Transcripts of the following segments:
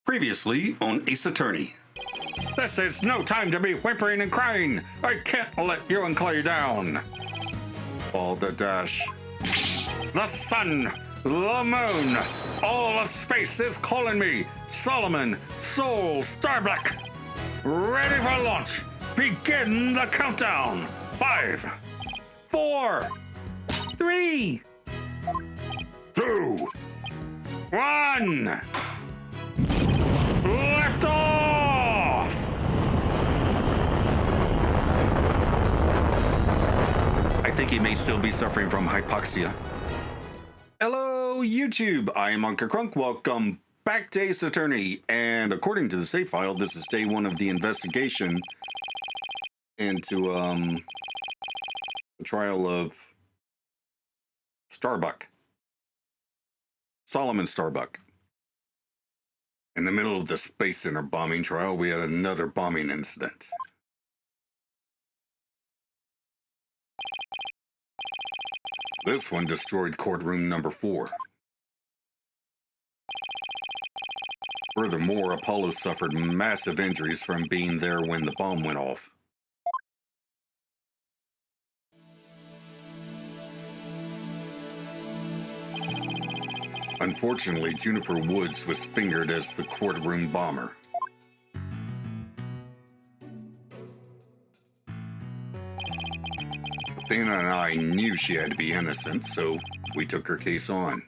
Previously on Ace Attorney. This is no time to be whimpering and crying. I can't let you and Clay down. Balderdash. The sun, the moon, all of space is calling me. Solomon, Soul, Starbuck. Ready for launch. Begin the countdown. 5, 4, 3, 2, 1. Lift off! I think he may still be suffering from hypoxia. Hello, YouTube. I am Unca Crunk. Welcome back to Ace Attorney. And according to the save file, this is day 1 of the investigation into the trial of Starbuck. Solomon Starbuck. In the middle of the Space Center bombing trial, we had another bombing incident. This one destroyed courtroom number 4. Furthermore, Apollo suffered massive injuries from being there when the bomb went off. Unfortunately, Juniper Woods was fingered as the courtroom bomber. Athena and I knew she had to be innocent, so we took her case on.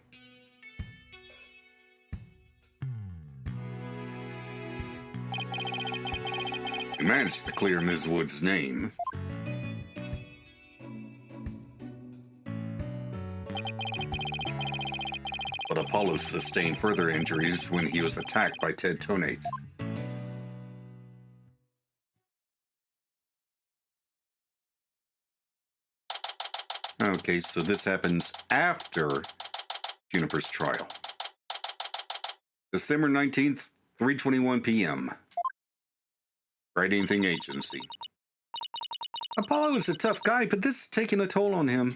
We managed to clear Ms. Woods' name. But Apollo sustained further injuries when he was attacked by Ted Tonate. Okay, so this happens after Juniper's trial. December 19th, 3:21 p.m. Right Anything Agency. Apollo is a tough guy, but this is taking a toll on him.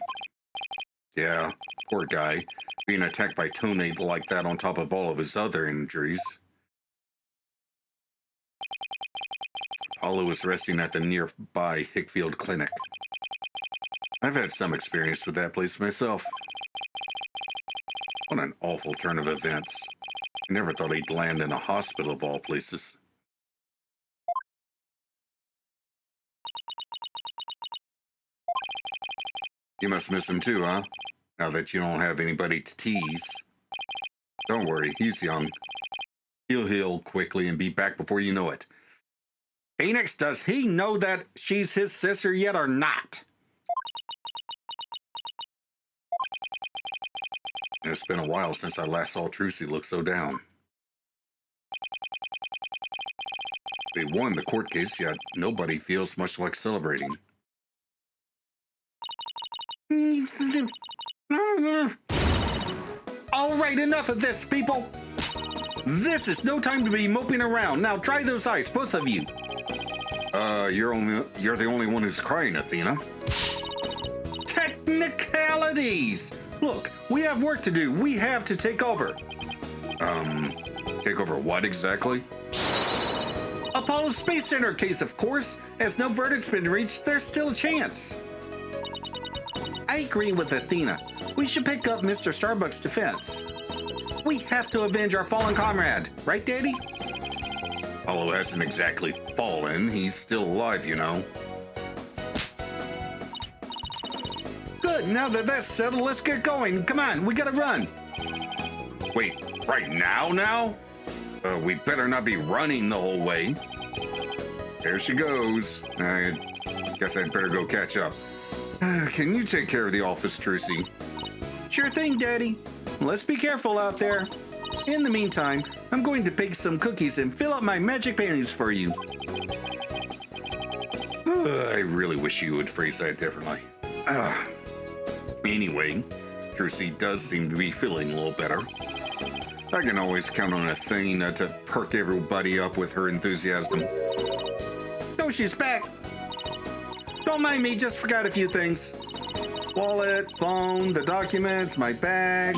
Yeah, poor guy. Being attacked by Tonate like that on top of all of his other injuries. Apollo was resting at the nearby Hickfield Clinic. I've had some experience with that place myself. What an awful turn of events. I never thought he'd land in a hospital of all places. You must miss him too, huh? Now that you don't have anybody to tease. Don't worry, he's young. He'll heal quickly and be back before you know it. Phoenix, does he know that she's his sister yet or not? It's been a while since I last saw Trucy look so down. They won the court case, yet nobody feels much like celebrating. All right, enough of this, people. This is no time to be moping around. Now dry those eyes, both of you. You're the only one who's crying, Athena. Technicalities. Look, we have work to do. We have to take over. Take over what exactly? Apollo Space Center case, of course. As no verdict's been reached, there's still a chance. I agree with Athena. We should pick up Mr. Starbuck's defense. We have to avenge our fallen comrade, right, Daddy? Apollo hasn't exactly fallen. He's still alive, you know. Good, now that that's settled, let's get going. Come on, we gotta run. Wait, right now? We better not be running the whole way. There she goes. I guess I'd better go catch up. Can you take care of the office, Trucy? Sure thing, Daddy. Let's be careful out there. In the meantime, I'm going to bake some cookies and fill up my magic panties for you. I really wish you would phrase that differently. Anyway, Trucy does seem to be feeling a little better. I can always count on Athena to perk everybody up with her enthusiasm. Oh, she's back. Don't mind me, just forgot a few things. Wallet, phone, the documents, my bag.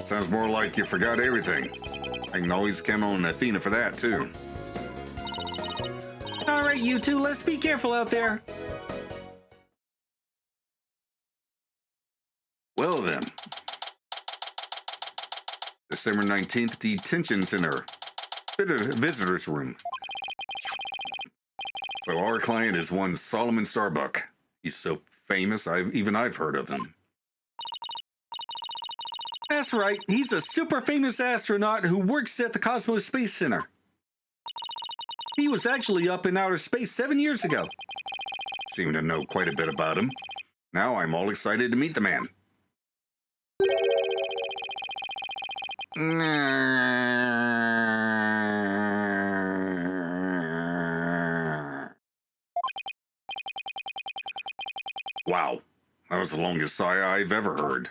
Sounds more like you forgot everything. I can always count on Athena for that, too. All right, you two, let's be careful out there. Well then. December 19th, Detention Center. Visitor's room. So our client is one Solomon Starbuck. He's so famous, I've heard of him. That's right, he's a super famous astronaut who works at the Cosmos Space Center. He was actually up in outer space 7 years ago. Seem to know quite a bit about him. Now I'm all excited to meet the man. Wow, that was the longest sigh I've ever heard.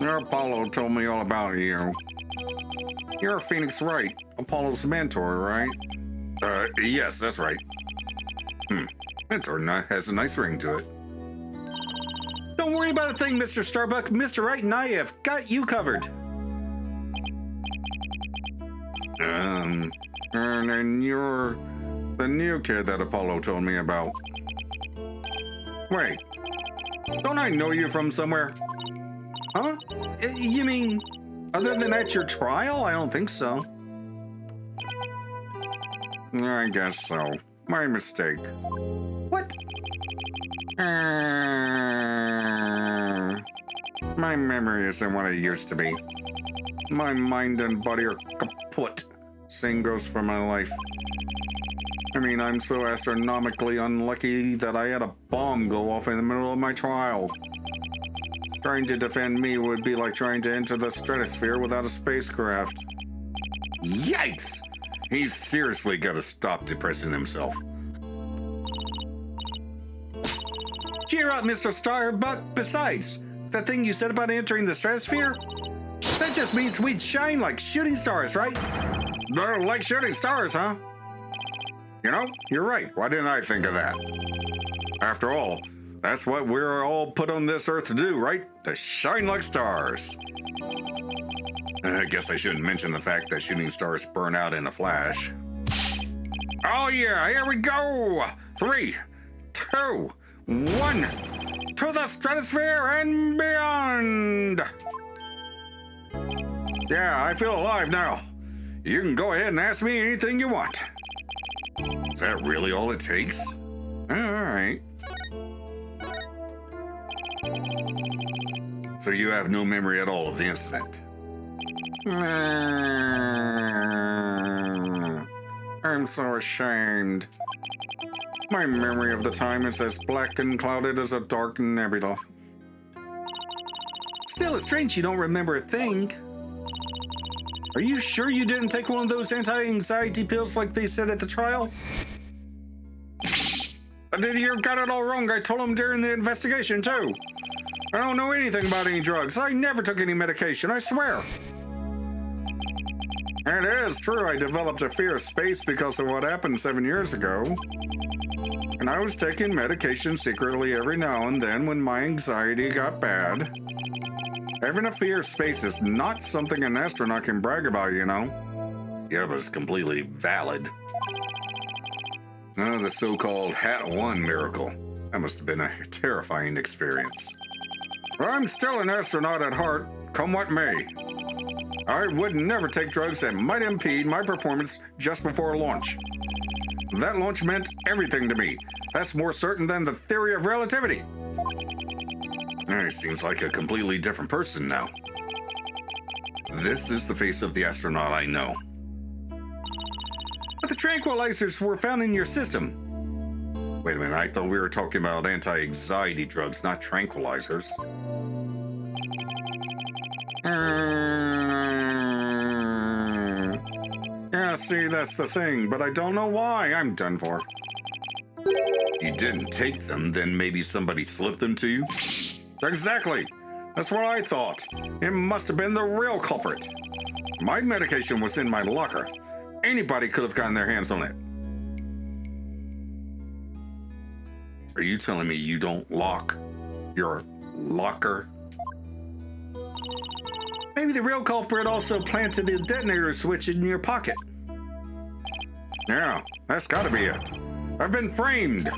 Apollo told me all about you. You're Phoenix Wright, Apollo's mentor, right? Yes, that's right. Mentor has a nice ring to it. Don't worry about a thing, Mr. Starbuck. Mr. Wright and I have got you covered. And then you're the new kid that Apollo told me about. Wait, don't I know you from somewhere? Huh? You mean, other than at your trial? I don't think so. I guess so. My mistake. What? My memory isn't what it used to be. My mind and body are kaput. Same goes for my life. I mean, I'm so astronomically unlucky that I had a bomb go off in the middle of my trial. Trying to defend me would be like trying to enter the stratosphere without a spacecraft. Yikes! He's seriously got to stop depressing himself. Cheer up, Mr. Starbuck. Besides, that thing you said about entering the stratosphere? That just means we'd shine like shooting stars, right? They're like shooting stars, huh? You know, you're right. Why didn't I think of that? After all, that's what we're all put on this earth to do, right? To shine like stars. I guess I shouldn't mention the fact that shooting stars burn out in a flash. Oh yeah, here we go! 3, 2, 1, to the stratosphere and beyond! Yeah, I feel alive now. You can go ahead and ask me anything you want. Is that really all it takes? All right. So you have no memory at all of the incident? I'm so ashamed. My memory of the time is as black and clouded as a dark nebula. Still, it's strange you don't remember a thing. Are you sure you didn't take one of those anti-anxiety pills like they said at the trial? You got it all wrong. I told him during the investigation, too. I don't know anything about any drugs. I never took any medication, I swear. And it is true I developed a fear of space because of what happened 7 years ago. And I was taking medication secretly every now and then when my anxiety got bad. Having a fear of space is not something an astronaut can brag about, you know. Yeah, but it's completely valid. The so-called Hat 1 miracle. That must have been a terrifying experience. But I'm still an astronaut at heart, come what may. I would never take drugs that might impede my performance just before launch. That launch meant everything to me. That's more certain than the theory of relativity. He seems like a completely different person now. This is the face of the astronaut I know. But the tranquilizers were found in your system. Wait a minute, I thought we were talking about anti-anxiety drugs, not tranquilizers. Yeah, see, that's the thing, but I don't know why. I'm done for. You didn't take them, then maybe somebody slipped them to you? Exactly. That's what I thought. It must have been the real culprit. My medication was in my locker. Anybody could have gotten their hands on it. Are you telling me you don't lock your locker? Maybe the real culprit also planted the detonator switch in your pocket. Yeah, that's gotta be it. I've been framed.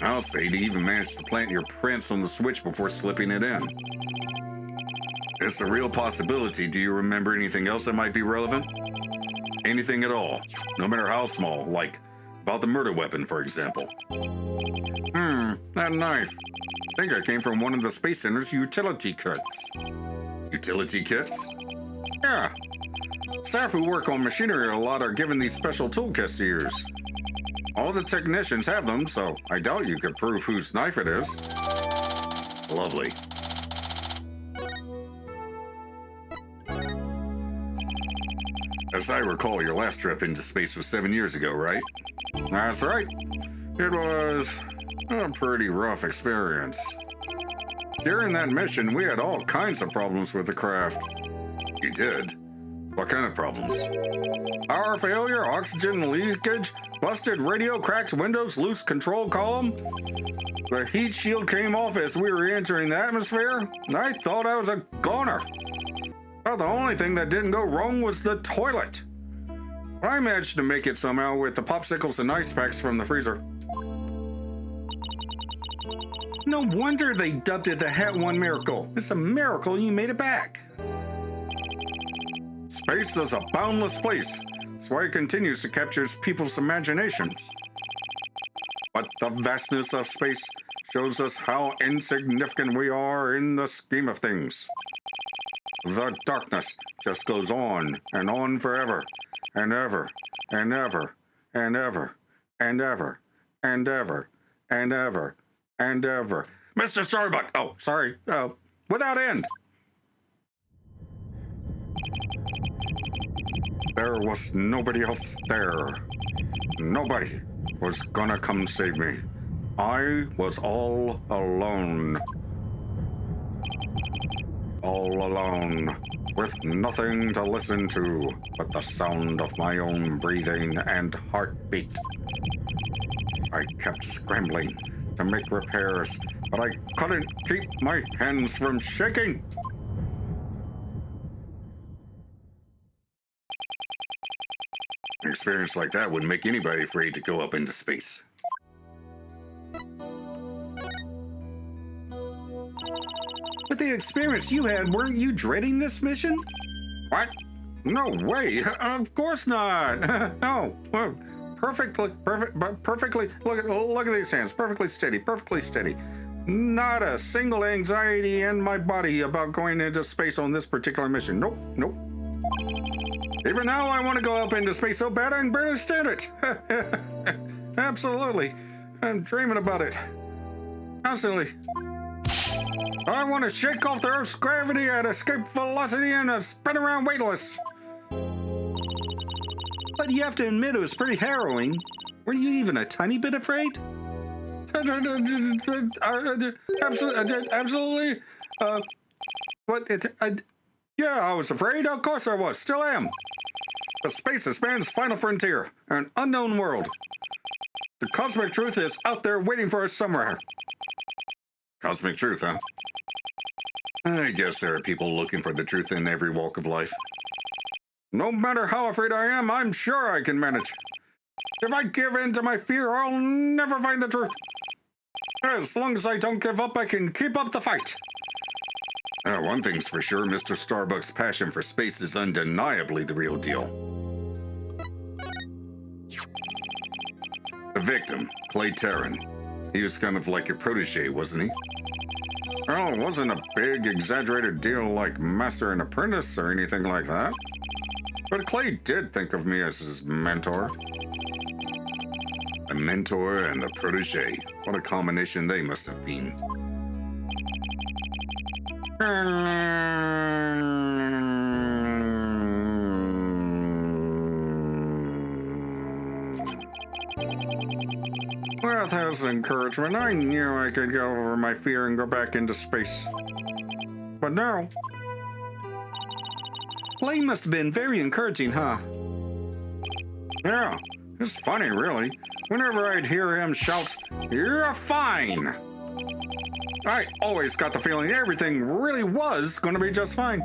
I'll say he even managed to plant your prints on the switch before slipping it in. It's a real possibility. Do you remember anything else that might be relevant? Anything at all, no matter how small, like about the murder weapon, for example. That knife. I think it came from one of the Space Center's utility kits. Utility kits? Yeah. Staff who work on machinery a lot are given these special toolkits to use. All the technicians have them, so I doubt you could prove whose knife it is. Lovely. As I recall, your last trip into space was 7 years ago, right? That's right. It was a pretty rough experience. During that mission, we had all kinds of problems with the craft. You did? What kind of problems? Power failure, oxygen leakage, busted radio, cracked windows, loose control column. The heat shield came off as we were entering the atmosphere. I thought I was a goner. Well, the only thing that didn't go wrong was the toilet. I managed to make it somehow with the popsicles and ice packs from the freezer. No wonder they dubbed it the Hat One Miracle. It's a miracle you made it back. Space is a boundless place. That's why it continues to capture people's imaginations. But the vastness of space shows us how insignificant we are in the scheme of things. The darkness just goes on forever, and ever, and ever, and ever, and ever, and ever, and ever, and ever. Mr. Starbuck! Oh, sorry. Without end. There was nobody else there. Nobody was gonna come save me. I was all alone. All alone, with nothing to listen to but the sound of my own breathing and heartbeat. I kept scrambling to make repairs, but I couldn't keep my hands from shaking. An experience like that would make anybody afraid to go up into space. With the experience you had, weren't you dreading this mission? What? No way. Of course not. No. Perfectly. Look at these hands. Perfectly steady. Not a single anxiety in my body about going into space on this particular mission. Nope. Even now, I want to go up into space so bad I can barely stand it. Absolutely. I'm dreaming about it. Constantly. I want to shake off the Earth's gravity at escape velocity and spin around weightless. But you have to admit it was pretty harrowing. Were you even a tiny bit afraid? Absolutely. Yeah, I was afraid. Of course I was. Still am. But space is man's final frontier, an unknown world. The cosmic truth is out there waiting for us somewhere. Cosmic truth, huh? I guess there are people looking for the truth in every walk of life. No matter how afraid I am, I'm sure I can manage. If I give in to my fear, I'll never find the truth. As long as I don't give up, I can keep up the fight. One thing's for sure, Mr. Starbuck's passion for space is undeniably the real deal. The victim, Clay Terran. He was kind of like your protege, wasn't he? Well, it wasn't a big, exaggerated deal like master and apprentice or anything like that. But Clay did think of me as his mentor. A mentor and a protege. What a combination they must have been. With his encouragement, I knew I could get over my fear and go back into space. But now... Clay must have been very encouraging, huh? Yeah, it's funny, really. Whenever I'd hear him shout, "You're fine!" I always got the feeling everything really was going to be just fine.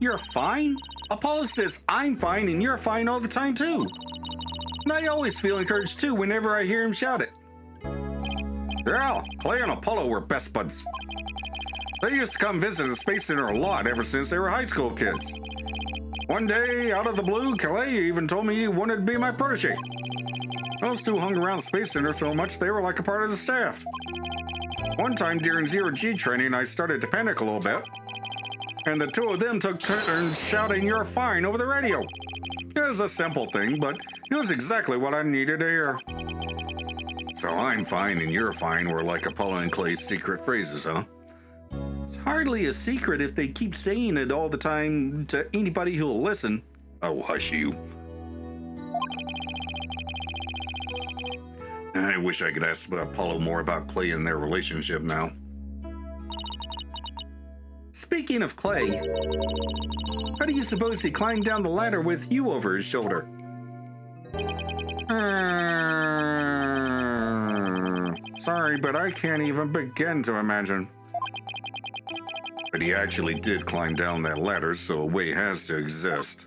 You're fine? Apollo says I'm fine and you're fine all the time too. And I always feel encouraged too whenever I hear him shout it. Yeah, Clay and Apollo were best buds. They used to come visit the Space Center a lot ever since they were high school kids. One day, out of the blue, Clay even told me he wanted to be my protege. Those two hung around the Space Center so much they were like a part of the staff. One time during zero-G training, I started to panic a little bit, and the two of them took turns shouting, "You're fine," over the radio. It was a simple thing, but it was exactly what I needed to hear. So I'm fine and you're fine were like Apollo and Clay's secret phrases, huh? It's hardly a secret if they keep saying it all the time to anybody who'll listen. Oh, hush you. I wish I could ask Apollo more about Clay and their relationship now. Speaking of Clay, how do you suppose he climbed down the ladder with you over his shoulder? Sorry, but I can't even begin to imagine. But he actually did climb down that ladder, so a way has to exist.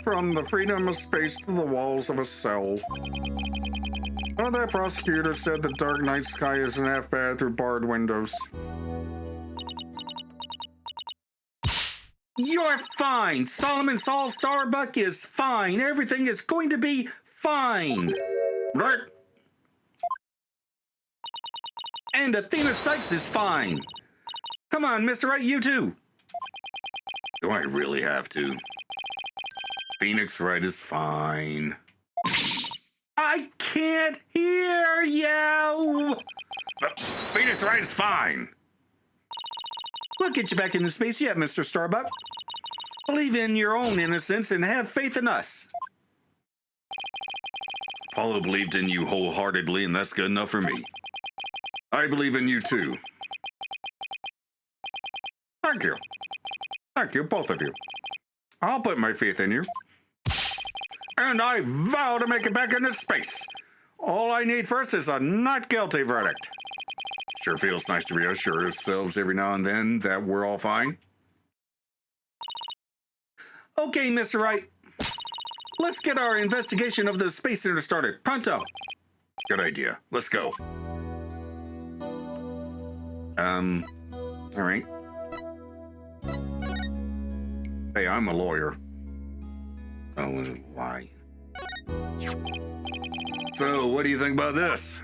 From the freedom of space to the walls of a cell. Oh, that prosecutor said the dark night sky isn't half bad through barred windows. You're fine. Solomon Saul Starbuck is fine. Everything is going to be fine. Right? And Athena Sykes is fine. Come on, Mr. Wright, you too. Do I really have to? Phoenix Wright is fine. I can't hear you. Phoenix Wright is fine. We'll get you back into space yet, Mr. Starbuck. Believe in your own innocence and have faith in us. Apollo believed in you wholeheartedly, and that's good enough for me. I believe in you too. Thank you. Thank you, both of you. I'll put my faith in you. And I vow to make it back into space. All I need first is a not guilty verdict. Sure feels nice to reassure ourselves every now and then that we're all fine. Okay, Mr. Wright. Let's get our investigation of the Space Center started. Pronto. Good idea. Let's go. All right. Hey, I'm a lawyer. Oh, why? So, what do you think about this?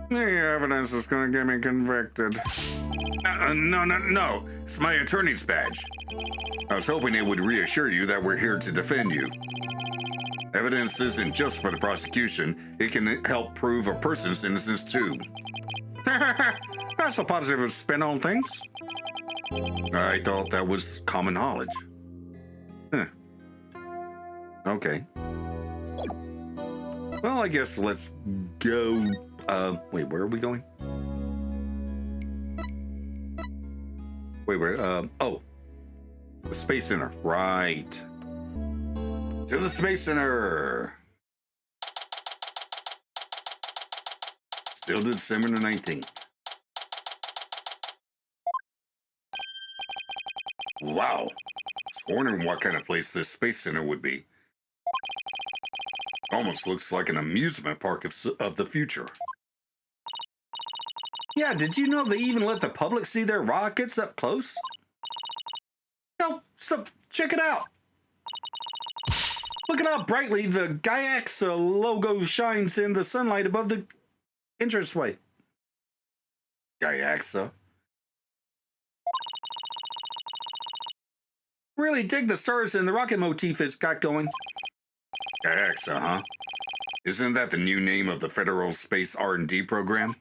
The evidence is going to get me convicted. No. It's my attorney's badge. I was hoping it would reassure you that we're here to defend you. Evidence isn't just for the prosecution. It can help prove a person's innocence, too. That's a positive spin on things. I thought that was common knowledge. Huh. Okay. Well, I guess let's go. Wait, where are we going? Wait, where? Oh, the Space Center. Right. To the Space Center. Still December the 19th. Wow. I was wondering what kind of place this Space Center would be. Almost looks like an amusement park of the future. Yeah, did you know they even let the public see their rockets up close? No, so check it out. Look at how brightly the Gaiaxa logo shines in the sunlight above the entranceway. Gaiaxa? Really dig the stars and the rocket motif it's got going. Gaiaxa, huh? Isn't that the new name of the Federal Space R&D program?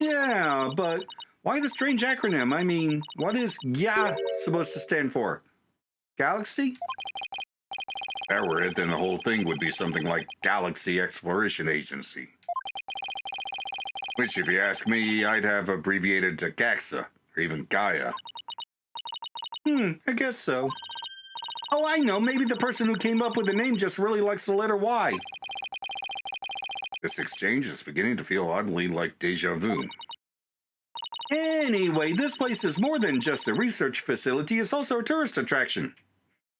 Yeah, but why the strange acronym? I mean, what is GA supposed to stand for? Galaxy? If that were it, then the whole thing would be something like Galaxy Exploration Agency. Which, if you ask me, I'd have abbreviated to GAXA, or even Gaia. I guess so. Oh, I know. Maybe the person who came up with the name just really likes the letter Y. This exchange is beginning to feel oddly like deja vu. Anyway, this place is more than just a research facility. It's also a tourist attraction.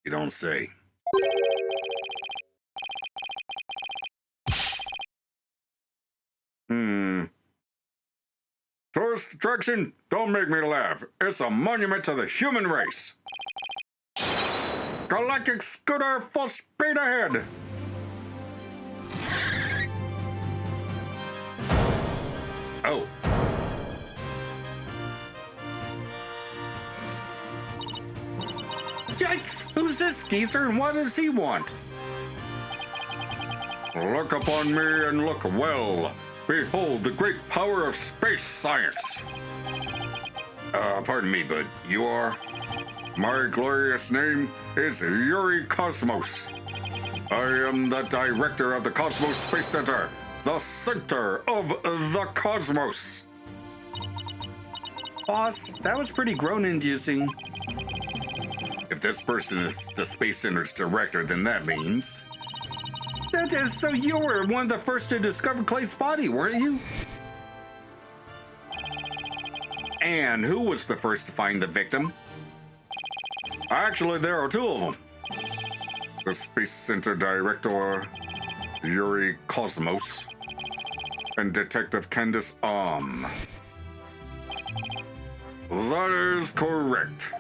You don't say. Tourist attraction? Don't make me laugh. It's a monument to the human race. Galactic scooter full speed ahead. Oh. Yikes! Who's this geezer and what does he want? Look upon me and look well. Behold the great power of space science. Pardon me, but you are? My glorious name is Yuri Cosmos. I am the director of the Cosmos Space Center, the center of the cosmos. Boss, that was pretty groan-inducing. If this person is the Space Center's director, then that means... That is, so you were one of the first to discover Clay's body, weren't you? And who was the first to find the victim? Actually, there are two of them. The Space Center Director, Yuri Cosmos, and Detective Candace That is correct.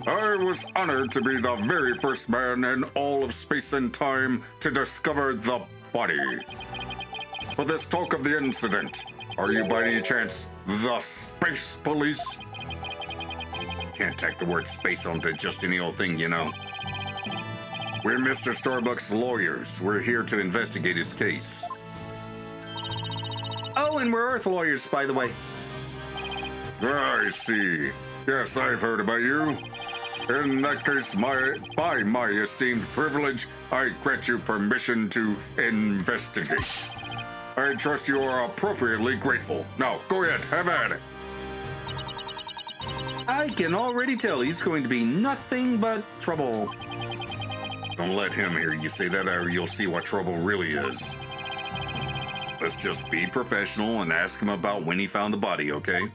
I was honored to be the very first man in all of space and time to discover the body. But let's talk of the incident. Are you by any chance the Space Police? Can't tack the word space onto just any old thing, you know. We're Mr. Starbuck's lawyers. We're here to investigate his case. Oh, and we're Earth lawyers, by the way. I see. Yes, I've heard about you. In that case, by my esteemed privilege, I grant you permission to investigate. I trust you are appropriately grateful. Now, go ahead, have at it. I can already tell he's going to be nothing but trouble. Don't let him hear you say that, or you'll see what trouble really is. Let's just be professional and ask him about when he found the body, okay?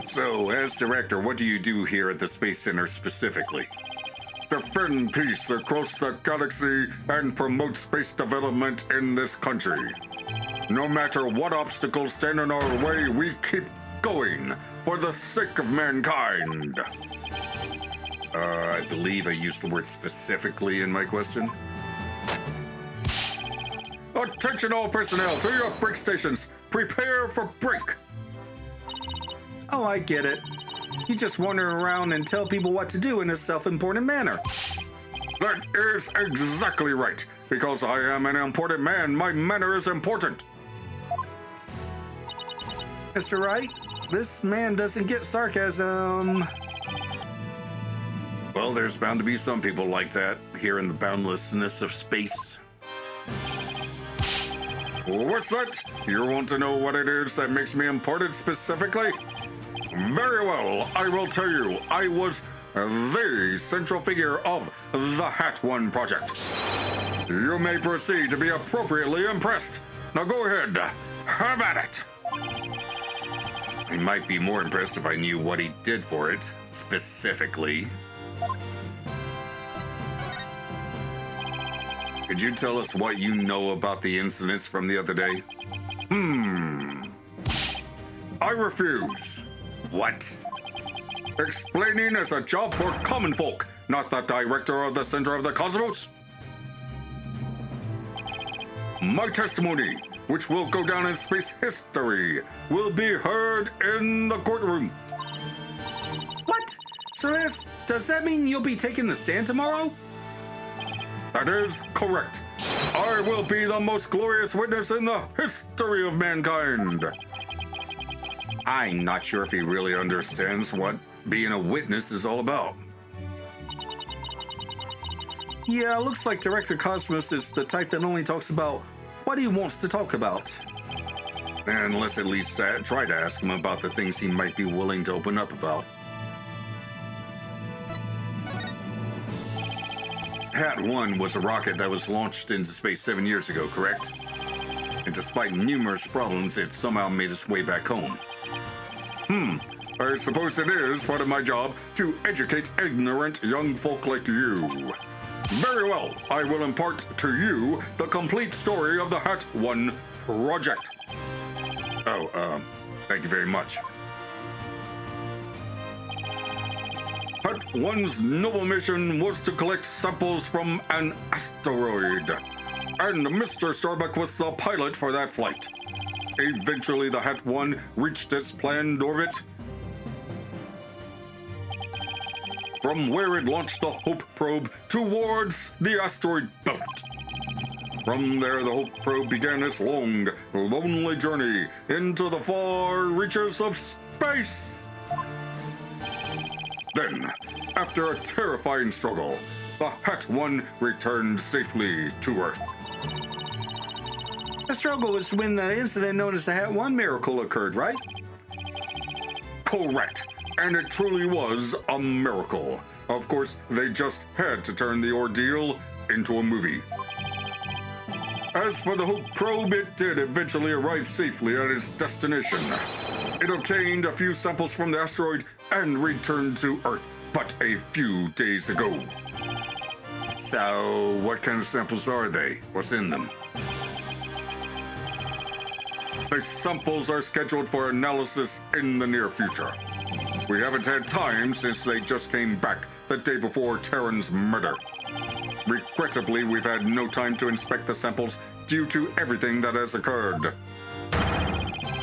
So, as director, what do you do here at the Space Center specifically? Defend peace across the galaxy and promote space development in this country. No matter what obstacles stand in our way, we keep going for the sake of mankind. I believe I used the word specifically in my question. Attention all personnel, to your break stations. Prepare for break. Oh, I get it. You just wander around and tell people what to do in a self-important manner. That is exactly right. Because I am an important man, my manner is important. Mr. Wright, this man doesn't get sarcasm. Well, there's bound to be some people like that here in the boundlessness of space. What's that? You want to know what it is that makes me important specifically? Very well, I will tell you. I was the central figure of the Hat One project. You may proceed to be appropriately impressed. Now go ahead, have at it. I might be more impressed if I knew what he did for it, specifically. Could you tell us what you know about the incidents from the other day? I refuse. What? Explaining is a job for common folk, not the director of the center of the cosmos. My testimony, which will go down in space history, will be heard in the courtroom. What? So does that mean you'll be taking the stand tomorrow? That is correct. I will be the most glorious witness in the history of mankind. I'm not sure if he really understands what being a witness is all about. Yeah, looks like Director Cosmos is the type that only talks about what he wants to talk about. And let's at least try to ask him about the things he might be willing to open up about. Hat 1 was a rocket that was launched into space 7 years ago, correct? And despite numerous problems, it somehow made its way back home. I suppose it is part of my job to educate ignorant young folk like you. Very well, I will impart to you the complete story of the Hat 1 project. Oh, thank you very much. Hat 1's noble mission was to collect samples from an asteroid, and Mr. Starbuck was the pilot for that flight. Eventually, the Hat 1 reached its planned orbit, from where it launched the Hope probe towards the asteroid belt. From there, the Hope probe began its long, lonely journey into the far reaches of space. Then, after a terrifying struggle, the Hat 1 returned safely to Earth. The struggle was when the incident known as the Hat 1 miracle occurred, right? Correct. And it truly was a miracle. Of course, they just had to turn the ordeal into a movie. As for the Hope probe, it did eventually arrive safely at its destination. It obtained a few samples from the asteroid and returned to Earth but a few days ago. So, what kind of samples are they? What's in them? The samples are scheduled for analysis in the near future. We haven't had time since they just came back the day before Terran's murder. Regrettably, we've had no time to inspect the samples due to everything that has occurred.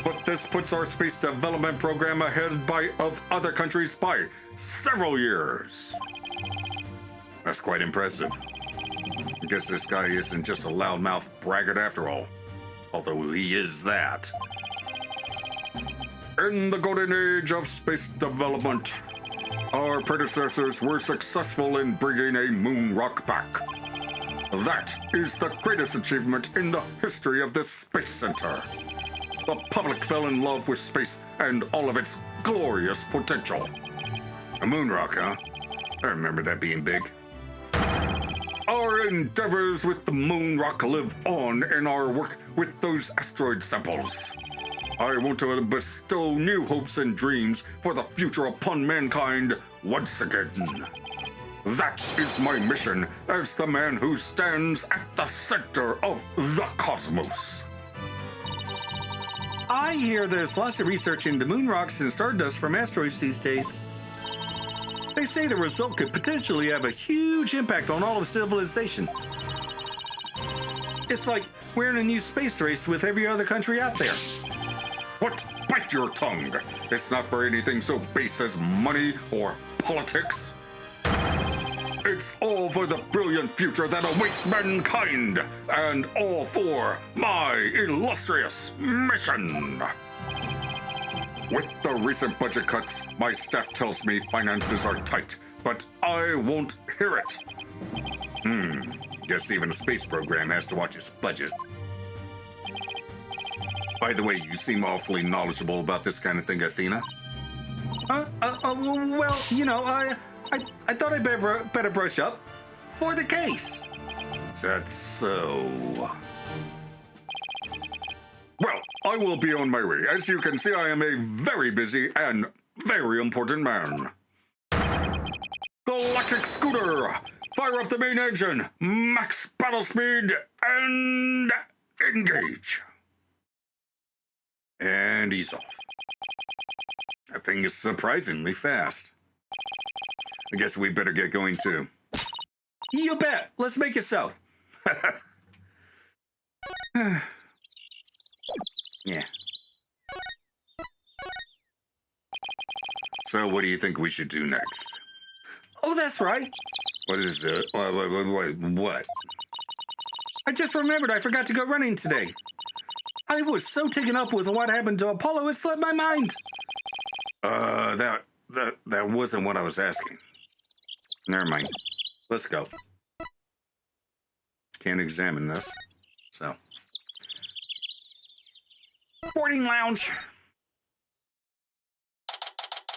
But this puts our space development program ahead of other countries by several years. That's quite impressive. I guess this guy isn't just a loudmouth braggart after all. Although he is that. In the golden age of space development, our predecessors were successful in bringing a moon rock back. That is the greatest achievement in the history of this space center. The public fell in love with space and all of its glorious potential. A moon rock, huh? I remember that being big. Our endeavors with the moon rock live on in our work with those asteroid samples. I want to bestow new hopes and dreams for the future upon mankind once again. That is my mission as the man who stands at the center of the cosmos. I hear there's lots of research into moon rocks and stardust from asteroids these days. They say the result could potentially have a huge impact on all of civilization. It's like we're in a new space race with every other country out there. What? Bite your tongue. It's not for anything so base as money or politics. It's all for the brilliant future that awaits mankind, and all for my illustrious mission. With the recent budget cuts, my staff tells me finances are tight, but I won't hear it. Guess even a space program has to watch its budget. By the way, you seem awfully knowledgeable about this kind of thing, Athena. Well, you know, I thought I'd better brush up for the case. That's so. Well, I will be on my way. As you can see, I am a very busy and very important man. Galactic Scooter! Fire up the main engine, max battle speed, and engage. And he's off. That thing is surprisingly fast. I guess we better get going too. You bet. Let's make it so. Yeah. So what do you think we should do next? Oh, that's right. What is it? What? I just remembered I forgot to go running today. I was so taken up with what happened to Apollo, it slipped my mind. That wasn't what I was asking. Never mind. Let's go. Can't examine this, so. Boarding lounge.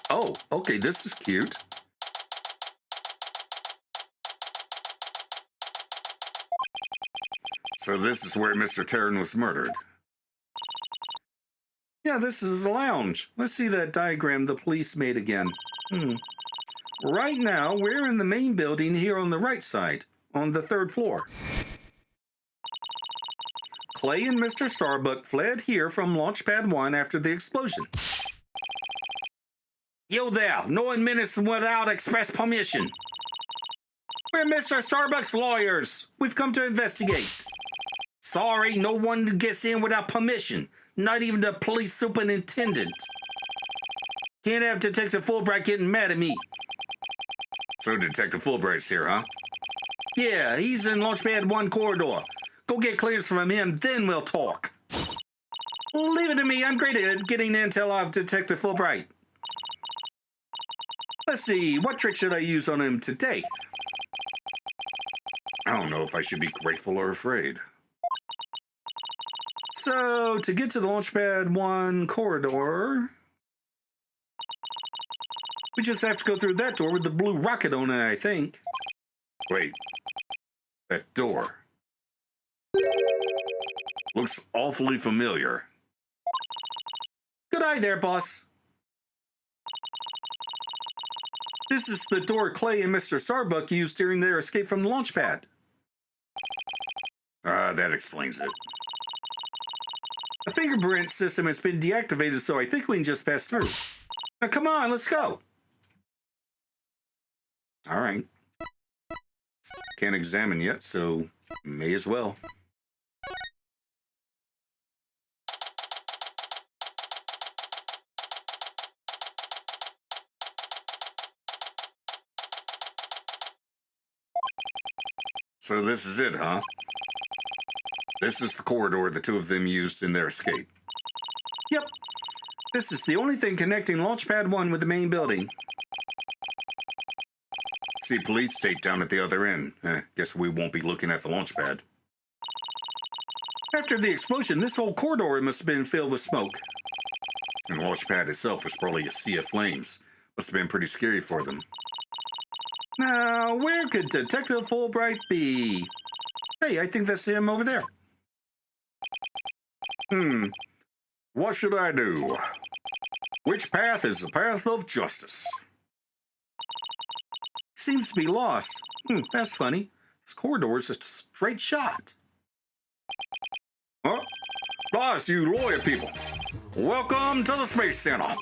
Oh, okay, this is cute. So this is where Mr. Terran was murdered. Yeah, this is the lounge. Let's see that diagram the police made again. Right now, we're in the main building here on the right side, on the 3rd floor. Clay and Mr. Starbuck fled here from Launchpad 1 after the explosion. Yo there, no admittance without express permission. We're Mr. Starbuck's lawyers. We've come to investigate. Sorry, no one gets in without permission. Not even the police superintendent. Can't have Detective Fulbright getting mad at me. So Detective Fulbright's here, huh? Yeah, he's in Launchpad 1 corridor. Go get clearance from him, then we'll talk. Leave it to me. I'm great at getting intel off Detective Fulbright. Let's see, what trick should I use on him today? I don't know if I should be grateful or afraid. So, to get to the Launchpad 1 corridor, we just have to go through that door with the blue rocket on it, I think. Wait, that door looks awfully familiar. Good eye there, boss. This is the door Clay and Mr. Starbuck used during their escape from the launch pad. That explains it. The fingerprint system has been deactivated, so I think we can just pass through. Now, come on, let's go. All right. Can't examine yet, so may as well. So this is it, huh? This is the corridor the two of them used in their escape. Yep. This is the only thing connecting Launchpad 1 with the main building. See police tape down at the other end. Guess we won't be looking at the launch pad. After the explosion, this whole corridor must have been filled with smoke. And the launch pad itself was probably a sea of flames. Must have been pretty scary for them. Now, where could Detective Fulbright be? Hey, I think that's him over there. What should I do? Which path is the path of justice? Seems to be lost. That's funny. This corridor is a straight shot. Huh? Nice, you lawyer people. Welcome to the Space Center.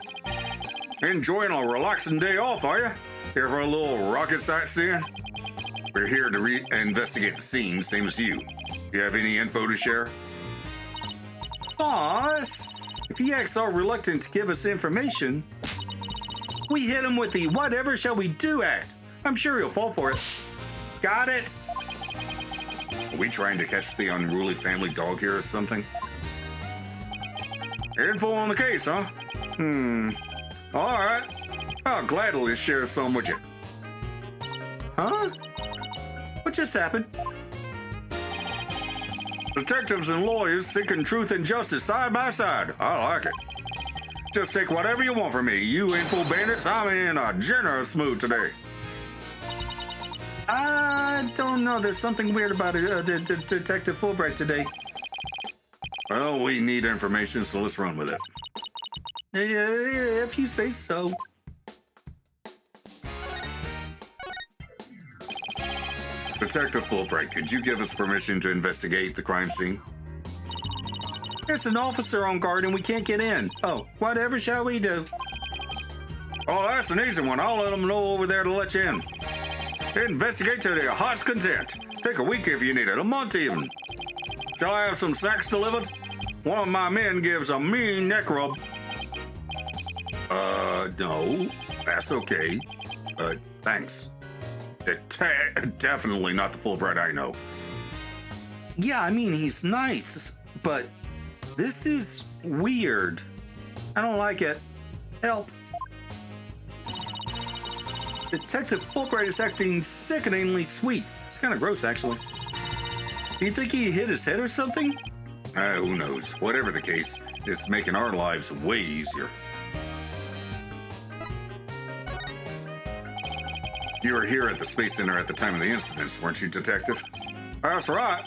Enjoying a relaxing day off, are you? Here for a little rocket sightseeing? We're here to investigate the scene, same as you. You have any info to share? Boss, if he acts all reluctant to give us information, we hit him with the whatever shall we do act. I'm sure he'll fall for it. Got it? Are we trying to catch the unruly family dog here or something? Info on the case, huh? All right. I'll gladly share some with you. Huh? What just happened? Detectives and lawyers seeking truth and justice side by side. I like it. Just take whatever you want from me. You info bandits, I'm in a generous mood today. I don't know. There's something weird about Detective Fulbright today. Well, we need information, so let's run with it. If you say so. Detective Fulbright, could you give us permission to investigate the crime scene? There's an officer on guard and we can't get in. Oh, whatever shall we do? Oh, that's an easy one. I'll let them know over there to let you in. Investigate to their heart's content. Take a week if you need it, a month even. Shall I have some snacks delivered? One of my men gives a mean neck rub. No, that's okay. Thanks. Definitely not the Fulbright I know. Yeah, I mean, he's nice, but this is weird. I don't like it. Help. Detective Fulbright is acting sickeningly sweet. It's kind of gross, actually. Do you think he hit his head or something? Who knows? Whatever the case, It's making our lives way easier. You were here at the Space Center at the time of the incidents, weren't you, Detective? That's right.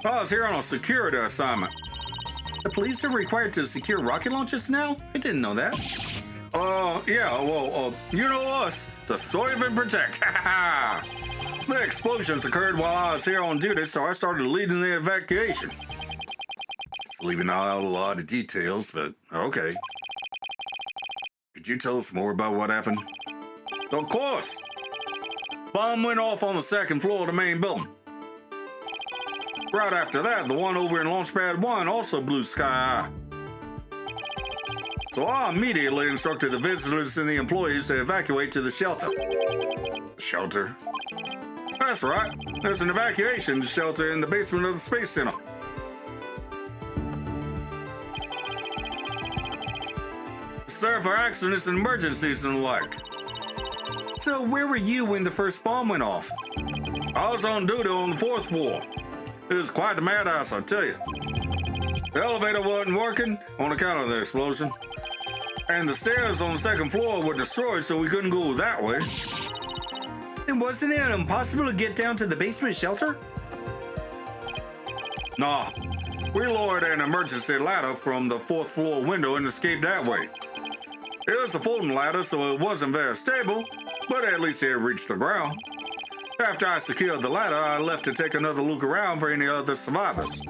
I was here on a security assignment. The police are required to secure rocket launches now? I didn't know that. Yeah, well, you know us, to serve and protect. The explosions occurred while I was here on duty, so I started leading the evacuation. It's leaving out a lot of details, but okay. Could you tell us more about what happened? Of course. Bomb went off on the second floor of the main building. Right after that, the one over in Launchpad 1 also blew sky high. So I immediately instructed the visitors and the employees to evacuate to the shelter. Shelter? That's right. There's an evacuation shelter in the basement of the Space Center. It's there for accidents and emergencies and the like. So where were you when the first bomb went off? I was on duty on the 4th floor. It was quite the madhouse, I tell you. The elevator wasn't working on account of the explosion. And the stairs on the 2nd floor were destroyed, so we couldn't go that way. Then wasn't it impossible to get down to the basement shelter? Nah. We lowered an emergency ladder from the 4th floor window and escaped that way. It was a folding ladder, so it wasn't very stable, but at least it reached the ground. After I secured the ladder, I left to take another look around for any other survivors.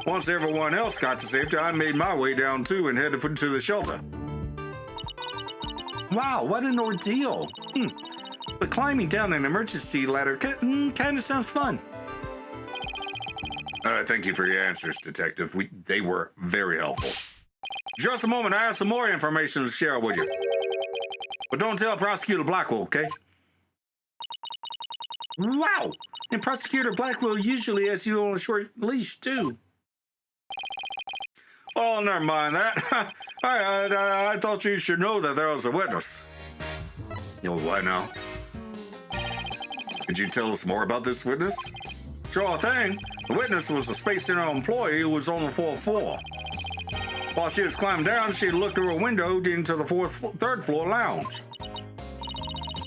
Once everyone else got to safety, I made my way down too and headed to the shelter. Wow, what an ordeal. But climbing down an emergency ladder kind of sounds fun. Thank you for your answers, Detective. They were very helpful. Just a moment, I have some more information to share with you. But don't tell Prosecutor Blackwell, okay? Wow! And Prosecutor Blackwell usually has you on a short leash, too. Oh, never mind that. I thought you should know that there was a witness. You know, why now? Could you tell us more about this witness? Sure thing. The witness was a Space Center employee who was on the 4th floor. While she was climbing down, she looked through a window into the 3rd floor lounge.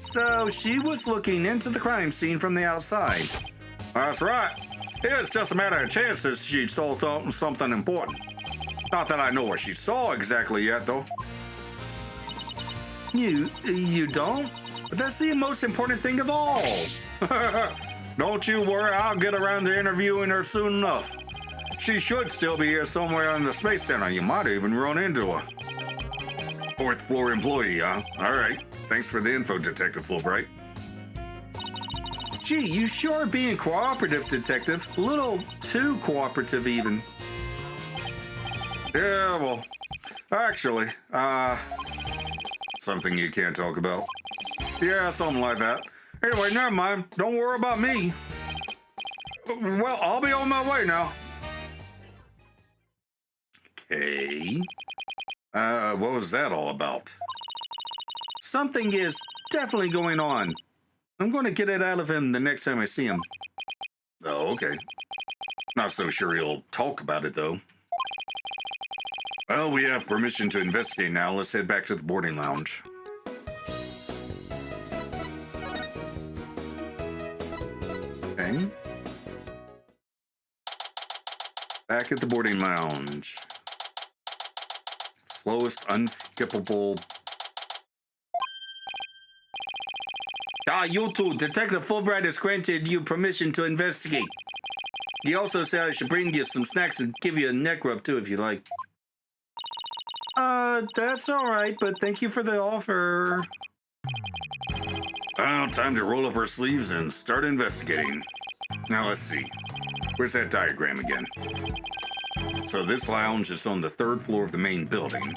So she was looking into the crime scene from the outside. That's right. It was just a matter of chance that she saw something important. Not that I know what she saw exactly yet, though. You don't? But that's the most important thing of all. Don't you worry, I'll get around to interviewing her soon enough. She should still be here somewhere in the Space Center. You might even run into her. 4th floor employee, huh? All right. Thanks for the info, Detective Fulbright. Gee, you sure are being cooperative, Detective. A little too cooperative, even. Yeah, well, actually, something you can't talk about. Yeah, something like that. Anyway, never mind. Don't worry about me. Well, I'll be on my way now. Okay. What was that all about? Something is definitely going on. I'm going to get it out of him the next time I see him. Oh, okay. Not so sure he'll talk about it, though. Well, we have permission to investigate now. Let's head back to the boarding lounge. Okay. Back at the boarding lounge. Slowest unskippable... You two, Detective Fulbright has granted you permission to investigate. He also said I should bring you some snacks and give you a neck rub, too, if you like. That's all right, but thank you for the offer. Well, time to roll up our sleeves and start investigating. Now, let's see. Where's that diagram again? So this lounge is on the 3rd floor of the main building.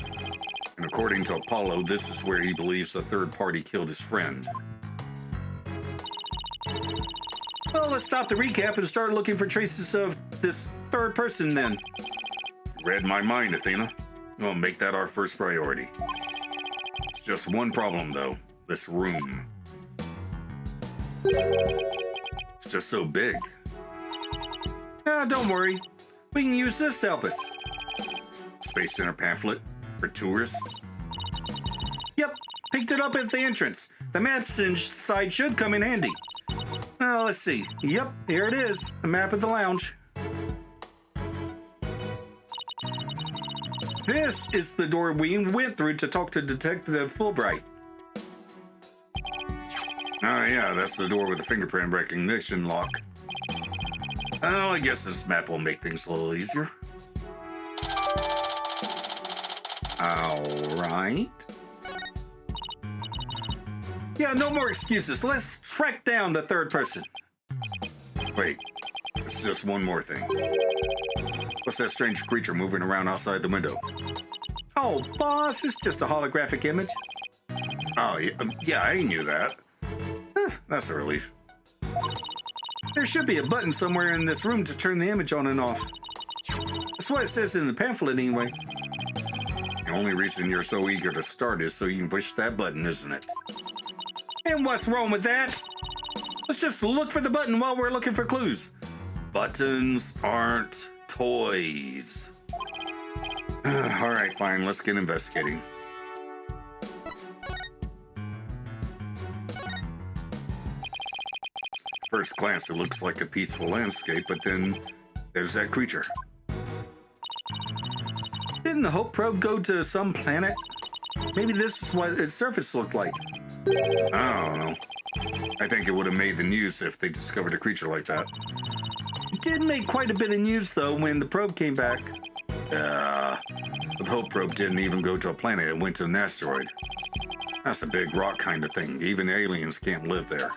And according to Apollo, this is where he believes a third party killed his friend. Well, let's stop the recap and start looking for traces of this third person then. You read my mind, Athena. We'll make that our first priority. It's just one problem, though. This room. It's just so big. Don't worry. We can use this to help us. Space Center pamphlet for tourists? Yep, picked it up at the entrance. The maps inside should come in handy. Let's see. Yep, here it is. The map of the lounge. This is the door we went through to talk to Detective Fulbright. Oh yeah, that's the door with the fingerprint recognition lock. Oh, I guess this map will make things a little easier. All right. Yeah, no more excuses. Let's track down the third person. Wait, it's just one more thing. What's that strange creature moving around outside the window? Oh, boss, it's just a holographic image. Oh, yeah, I knew that. That's a relief. There should be a button somewhere in this room to turn the image on and off. That's what it says in the pamphlet anyway. The only reason you're so eager to start is so you can push that button, isn't it? And what's wrong with that? Let's just look for the button while we're looking for clues. Buttons aren't toys. All right, fine, let's get investigating. First glance, it looks like a peaceful landscape, but then there's that creature. Didn't the Hope probe go to some planet? Maybe this is what its surface looked like. I don't know. I think it would have made the news if they discovered a creature like that. It did make quite a bit of news, though, when the probe came back. But the Hope probe didn't even go to a planet, it went to an asteroid. That's a big rock kind of thing. Even aliens can't live there.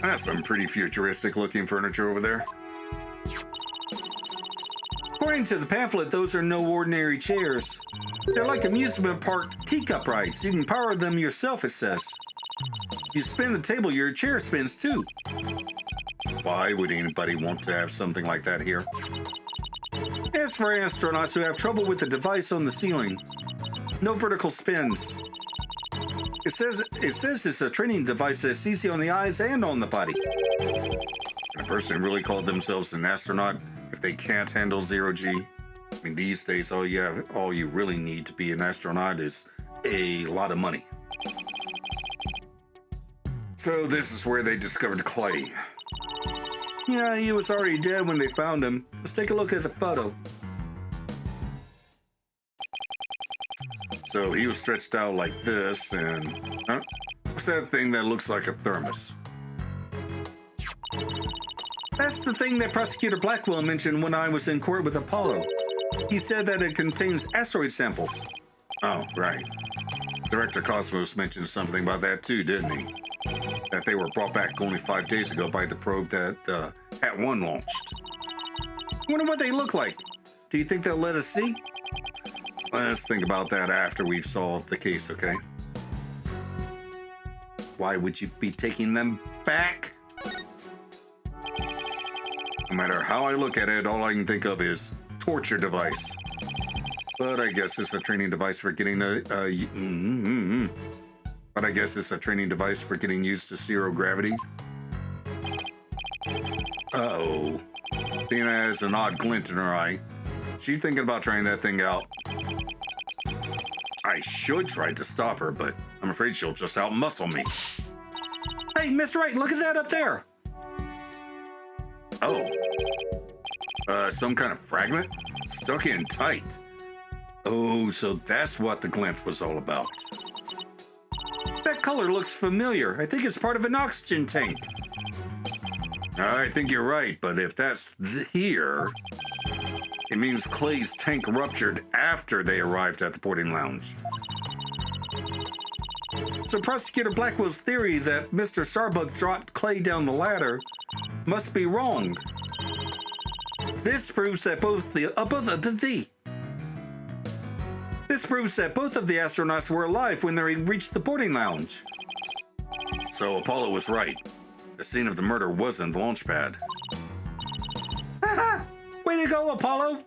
That's some pretty futuristic looking furniture over there. According to the pamphlet, those are no ordinary chairs. They're like amusement park teacup rides. You can power them yourself, it says. You spin the table, your chair spins too. Why would anybody want to have something like that here? It's for astronauts who have trouble with the device on the ceiling. No vertical spins. It says it's a training device that's easy on the eyes and on the body. Can a person really call themselves an astronaut if they can't handle zero-G? I mean, these days, all you really need to be an astronaut is a lot of money. So this is where they discovered Clay. Yeah, he was already dead when they found him. Let's take a look at the photo. So he was stretched out like this, and what's that thing that looks like a thermos? That's the thing that Prosecutor Blackwell mentioned when I was in court with Apollo. He said that it contains asteroid samples. Oh, right. Director Cosmos mentioned something about that too, didn't he? That they were brought back only 5 days ago by the probe that Hat 1 launched. Wonder what they look like. Do you think they'll let us see? Let's think about that after we've solved the case, okay? Why would you be taking them back? No matter how I look at it, all I can think of is torture device. But I guess it's a training device for getting But I guess it's a training device for getting used to zero gravity. Uh-oh. Athena has an odd glint in her eye. She's thinking about trying that thing out. I should try to stop her, but I'm afraid she'll just outmuscle me. Hey, Mr. Wright, look at that up there. Oh. Some kind of fragment? Stuck in tight. Oh, so that's what the glint was all about. That color looks familiar. I think it's part of an oxygen tank. I think you're right, but if that's here, it means Clay's tank ruptured after they arrived at the boarding lounge. So Prosecutor Blackwell's theory that Mr. Starbuck dropped Clay down the ladder must be wrong. This proves that both of the astronauts were alive when they reached the boarding lounge. So Apollo was right. The scene of the murder wasn't the launch pad. Haha! Way to go, Apollo!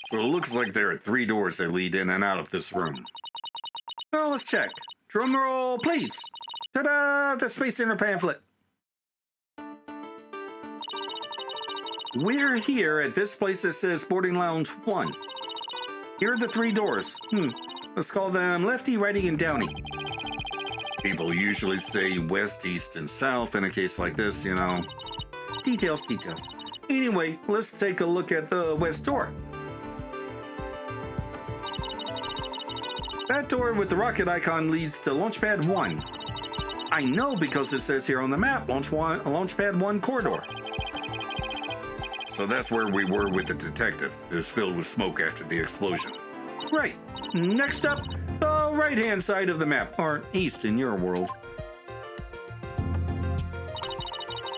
So it looks like there are 3 doors that lead in and out of this room. Well, let's check. Drum roll, please. Ta-da! The Space Center pamphlet. We're here at this place that says Boarding Lounge 1. Here are the 3 doors. Let's call them Lefty, Righty, and Downy. People usually say west, east, and south in a case like this, you know. Details. Anyway, let's take a look at the west door. That door with the rocket icon leads to Launchpad 1. I know because it says here on the map, Launchpad 1 corridor. So that's where we were with the detective. It was filled with smoke after the explosion. Right. Next up, the right-hand side of the map, or east in your world.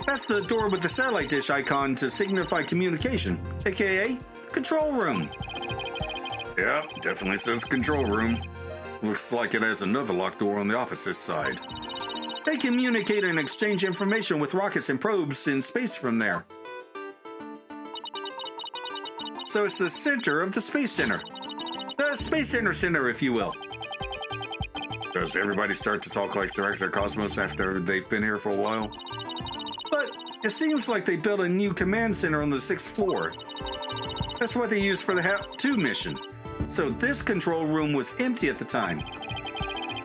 That's the door with the satellite dish icon to signify communication, aka the control room. Yep, definitely says control room. Looks like it has another locked door on the opposite side. They communicate and exchange information with rockets and probes in space from there. So it's the center of the Space Center. The Space Center, if you will. Does everybody start to talk like Director Cosmos after they've been here for a while? But it seems like they built a new command center on the 6th floor. That's what they used for the HAP-2 mission. So this control room was empty at the time.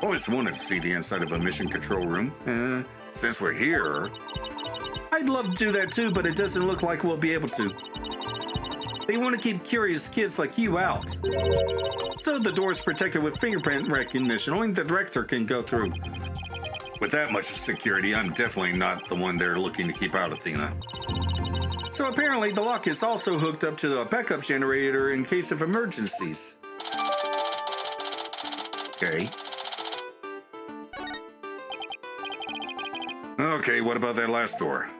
Always wanted to see the inside of a mission control room. Since we're here... I'd love to do that too, but it doesn't look like we'll be able to. They want to keep curious kids like you out. So the door's protected with fingerprint recognition. Only the director can go through. With that much security, I'm definitely not the one they're looking to keep out, Athena. So apparently the lock is also hooked up to the backup generator in case of emergencies. Okay. Okay, what about that last door?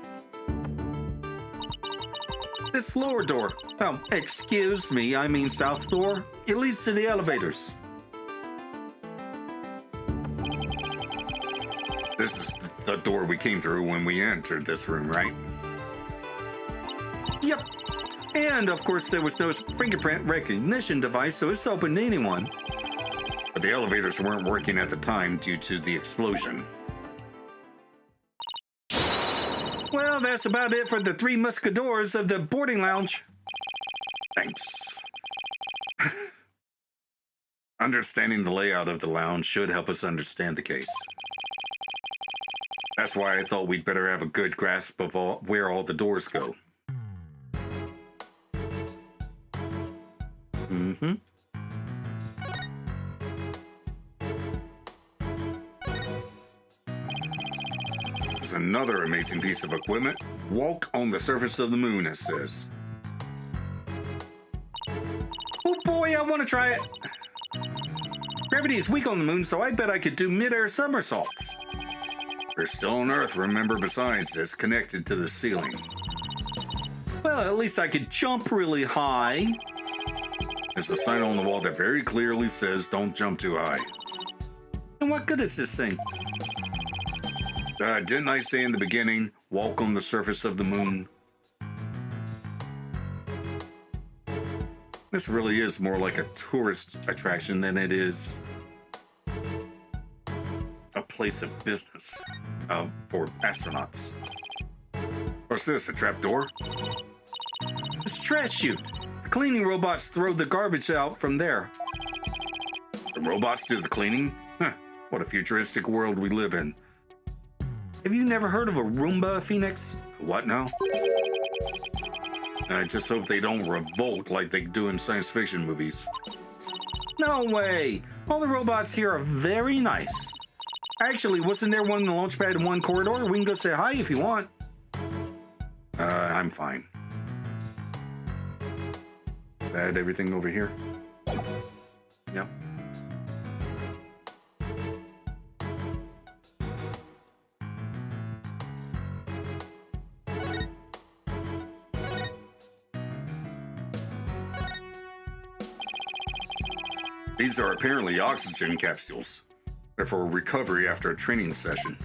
This lower door, oh, excuse me, I mean south door, it leads to the elevators. This is the door we came through when we entered this room, right? Yep. And of course there was no fingerprint recognition device, so it's open to anyone. But the elevators weren't working at the time due to the explosion. Well, that's about it for the 3 muscadors of the boarding lounge. Thanks. Understanding the layout of the lounge should help us understand the case. That's why I thought we'd better have a good grasp of where all the doors go. Mm-hmm. There's another amazing piece of equipment. Walk on the surface of the moon, it says. Oh boy, I want to try it. Gravity is weak on the moon, so I bet I could do mid-air somersaults. We're still on Earth, remember, besides, it's connected to the ceiling. Well, at least I could jump really high. There's a sign on the wall that very clearly says, don't jump too high. And what good is this thing? Didn't I say in the beginning, walk on the surface of the moon? This really is more like a tourist attraction than it is a place of business for astronauts. What's this, a trap door? It's a trash chute. The cleaning robots throw the garbage out from there. The robots do the cleaning? Huh, what a futuristic world we live in. Have you never heard of a Roomba, Phoenix? What now? I just hope they don't revolt like they do in science fiction movies. No way. All the robots here are very nice. Actually, wasn't there one in the Launchpad 1 corridor? We can go say hi if you want. I'm fine. Add everything over here? Yep. These are apparently oxygen capsules. They're for recovery after a training session.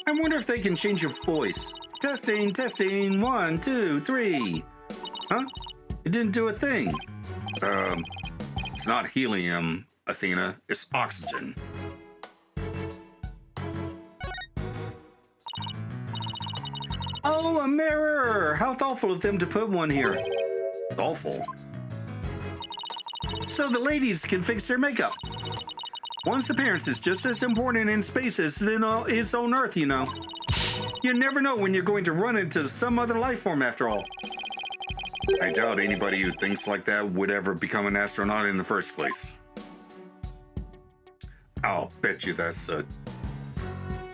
I wonder if they can change your voice. Testing, testing, 1, 2, 3. Huh? It didn't do a thing. It's not helium Athena. It's oxygen. Oh, a mirror! How thoughtful of them to put one here. Thoughtful. So the ladies can fix their makeup. One's appearance is just as important in space as it is on Earth, you know. You never know when you're going to run into some other life form after all. I doubt anybody who thinks like that would ever become an astronaut in the first place. I'll bet you that's a...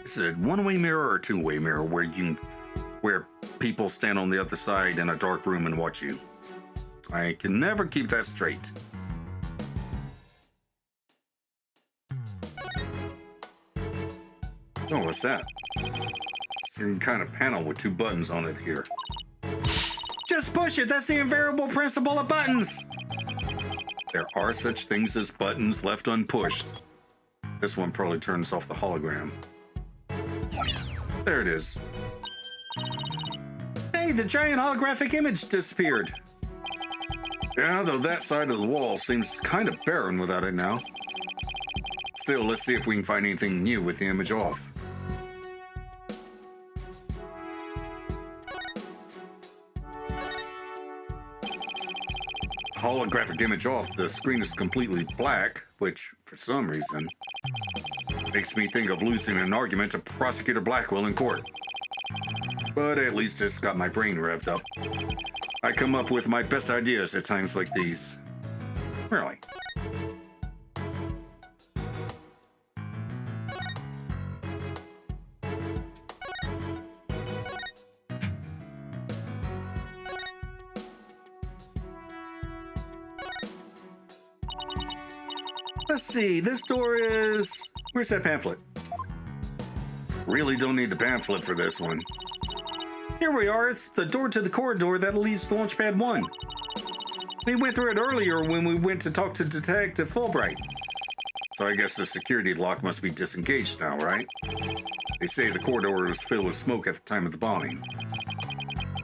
Is it a one-way mirror or a two-way mirror where people stand on the other side in a dark room and watch you? I can never keep that straight. Oh, what's that? Some kind of panel with two buttons on it here. Just push it. That's the invariable principle of buttons. There are such things as buttons left unpushed. This one probably turns off the hologram. There it is. Hey, the giant holographic image disappeared. Yeah, though that side of the wall seems kind of barren without it now. Still, let's see if we can find anything new with the image off. Holographic image off, the screen is completely black, which, for some reason, makes me think of losing an argument to Prosecutor Blackwell in court. But at least it's got my brain revved up. I come up with my best ideas at times like these. Really. Let's see, this door is... Where's that pamphlet? Really don't need the pamphlet for this one. Here we are. It's the door to the corridor that leads to Launchpad 1. We went through it earlier when we went to talk to Detective Fulbright. So I guess the security lock must be disengaged now, right? They say the corridor was filled with smoke at the time of the bombing.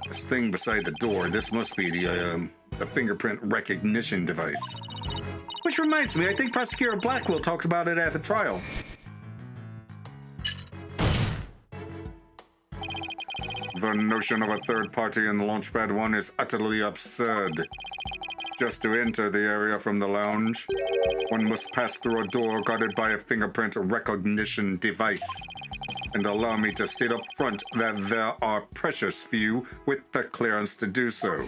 This thing beside the door, this must be the fingerprint recognition device. Which reminds me, I think Prosecutor Blackwell talked about it at the trial. The notion of a third party in the Launchpad 1 is utterly absurd. Just to enter the area from the lounge, one must pass through a door guarded by a fingerprint recognition device. And allow me to state up front that there are precious few with the clearance to do so.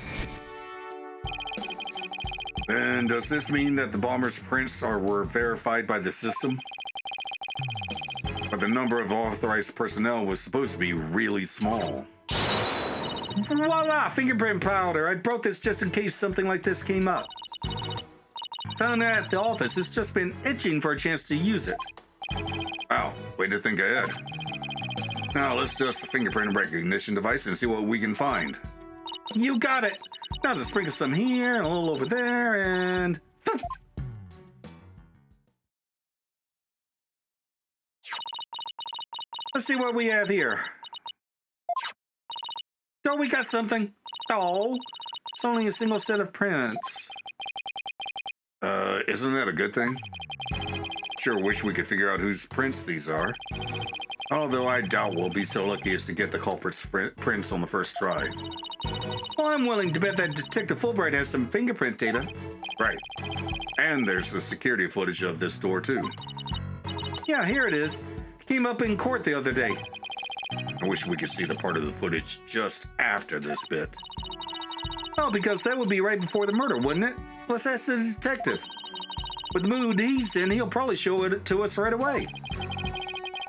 Then does this mean that the bomber's prints were verified by the system? But the number of authorized personnel was supposed to be really small. Voila! Fingerprint powder. I brought this just in case something like this came up. Found it at the office. It's just been itching for a chance to use it. Wow, way to think ahead. Now let's dust the fingerprint recognition device and see what we can find. You got it. Now just sprinkle some here and a little over there and... Let's see what we have here. Oh, we got something. Oh, it's only a single set of prints. Isn't that a good thing? Sure wish we could figure out whose prints these are. Although I doubt we'll be so lucky as to get the culprit's prints on the first try. Well, I'm willing to bet that Detective Fulbright has some fingerprint data. Right. And there's the security footage of this door, too. Yeah, here it is. Came up in court the other day. I wish we could see the part of the footage just after this bit. Oh, because that would be right before the murder, wouldn't it? Let's ask the detective. With the mood he's in, he'll probably show it to us right away.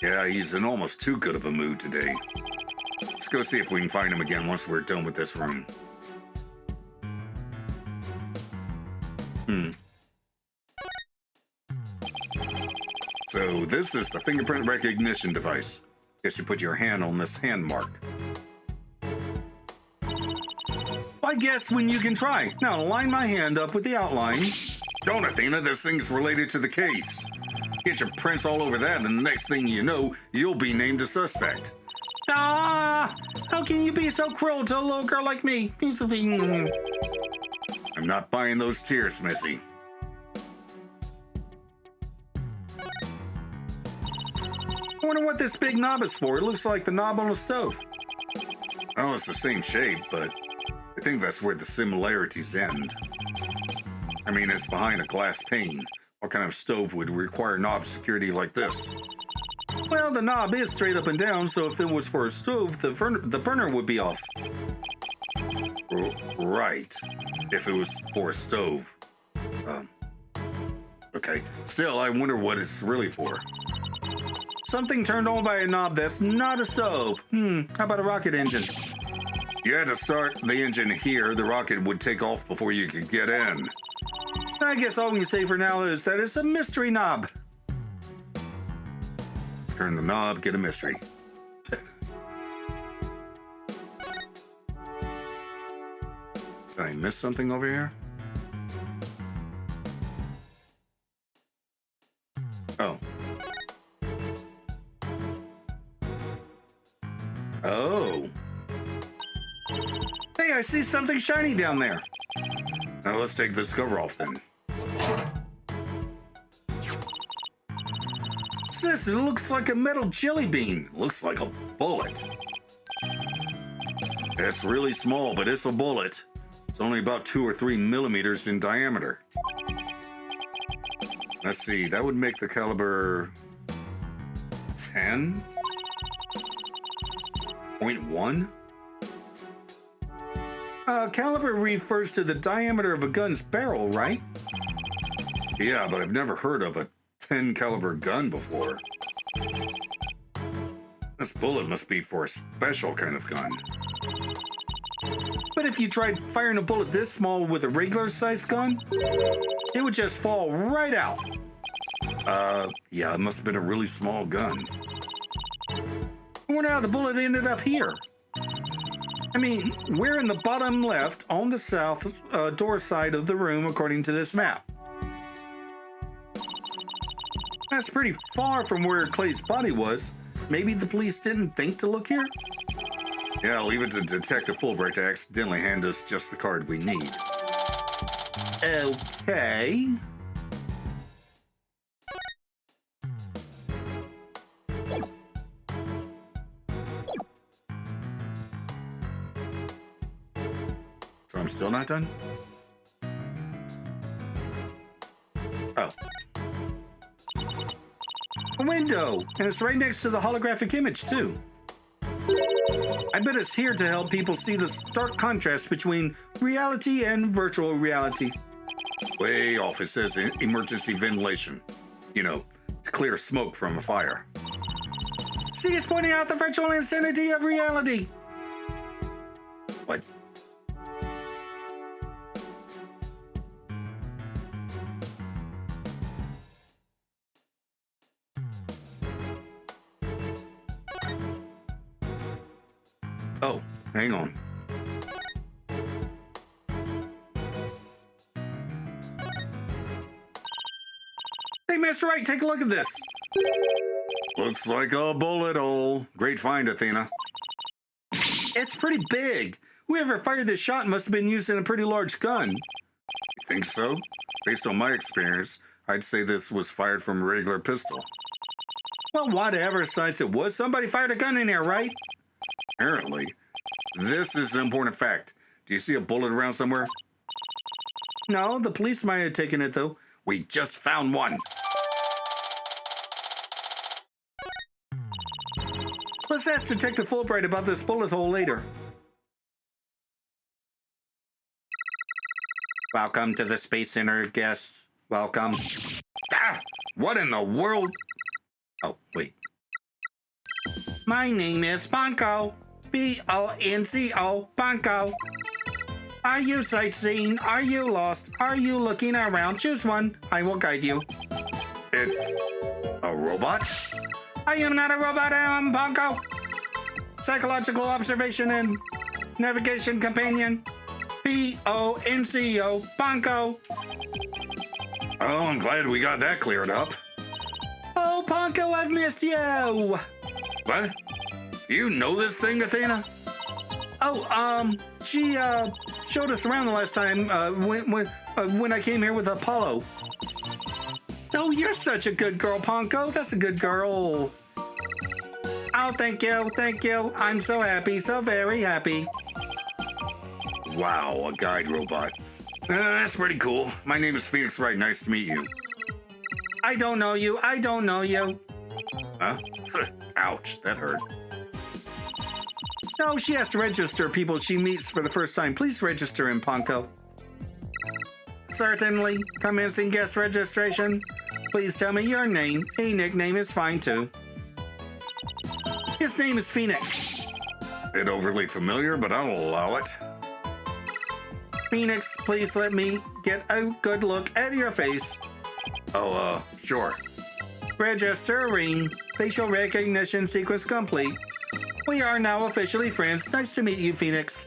Yeah, he's in almost too good of a mood today. Let's go see if we can find him again once we're done with this room. So this is the fingerprint recognition device. Guess you put your hand on this hand mark. I guess when you can try. Now line my hand up with the outline. Don't, Athena, this thing's related to the case. Get your prints all over that, and the next thing you know, you'll be named a suspect. Ah! How can you be so cruel to a little girl like me? I'm not buying those tears, Missy. I wonder what this big knob is for. It looks like the knob on a stove. Oh, it's the same shape, but I think that's where the similarities end. I mean, it's behind a glass pane. What kind of stove would require knob security like this? Well, the knob is straight up and down, so if it was for a stove, the burner would be off. Right. If it was for a stove. Okay. Still, I wonder what it's really for. Something turned on by a knob that's not a stove. How about a rocket engine? You had to start the engine here. The rocket would take off before you could get in. I guess all we can say for now is that it's a mystery knob. Turn the knob, get a mystery. Did I miss something over here? Oh. Oh. Hey, I see something shiny down there. Now let's take this cover off then. What's this? It looks like a metal jelly bean. Looks like a bullet. It's really small, but it's a bullet. It's only about 2 or 3 millimeters in diameter. Let's see, that would make the caliber 10.1? Caliber refers to the diameter of a gun's barrel, right? Yeah, but I've never heard of a 10 caliber gun before. This bullet must be for a special kind of gun. But if you tried firing a bullet this small with a regular sized gun, it would just fall right out. Yeah, it must have been a really small gun. I wonder how the bullet ended up here. I mean, we're in the bottom left on the south door side of the room according to this map. That's pretty far from where Clay's body was. Maybe the police didn't think to look here? Yeah, leave it to Detective Fulbright to accidentally hand us just the card we need. Okay. So I'm still not done? Oh. A window, and it's right next to the holographic image, too. I bet it's here to help people see the stark contrast between reality and virtual reality. Way off, it says emergency ventilation. You know, to clear smoke from a fire. See, it's pointing out the virtual insanity of reality. What? Oh, hang on. Hey, Mr. Wright, take a look at this. Looks like a bullet hole. Great find, Athena. It's pretty big. Whoever fired this shot must have been using a pretty large gun. You think so? Based on my experience, I'd say this was fired from a regular pistol. Well, whatever size it was, somebody fired a gun in here, right? Apparently. This is an important fact. Do you see a bullet around somewhere? No, the police might have taken it, though. We just found one. Let's ask Detective Fulbright about this bullet hole later. Welcome to the Space Center, guests. Welcome. Ah! What in the world? Oh, wait. My name is Bonko. B-O-N-C-O, Bonko. Are you sightseeing? Are you lost? Are you looking around? Choose one. I will guide you. It's a robot? I am not a robot, I am Bonko. Psychological observation and navigation companion. B-O-N-C-O, Bonko. Oh, I'm glad we got that cleared up. Oh, Bonko, I've missed you. What? You know this thing, Athena? Oh, she showed us around the last time when I came here with Apollo. Oh, you're such a good girl, Bonko. That's a good girl. Oh, thank you, thank you. I'm so happy, so very happy. Wow, a guide robot. That's pretty cool. My name is Phoenix Wright. Nice to meet you. I don't know you, I don't know you. Huh? Ouch, that hurt. No, she has to register people she meets for the first time. Please register in Ponko. Certainly. Commencing guest registration. Please tell me your name. A nickname is fine too. His name is Phoenix. Bit overly familiar, but I'll allow it. Phoenix, please let me get a good look at your face. Oh, sure. Registering. Facial recognition sequence complete. We are now officially friends. Nice to meet you, Phoenix.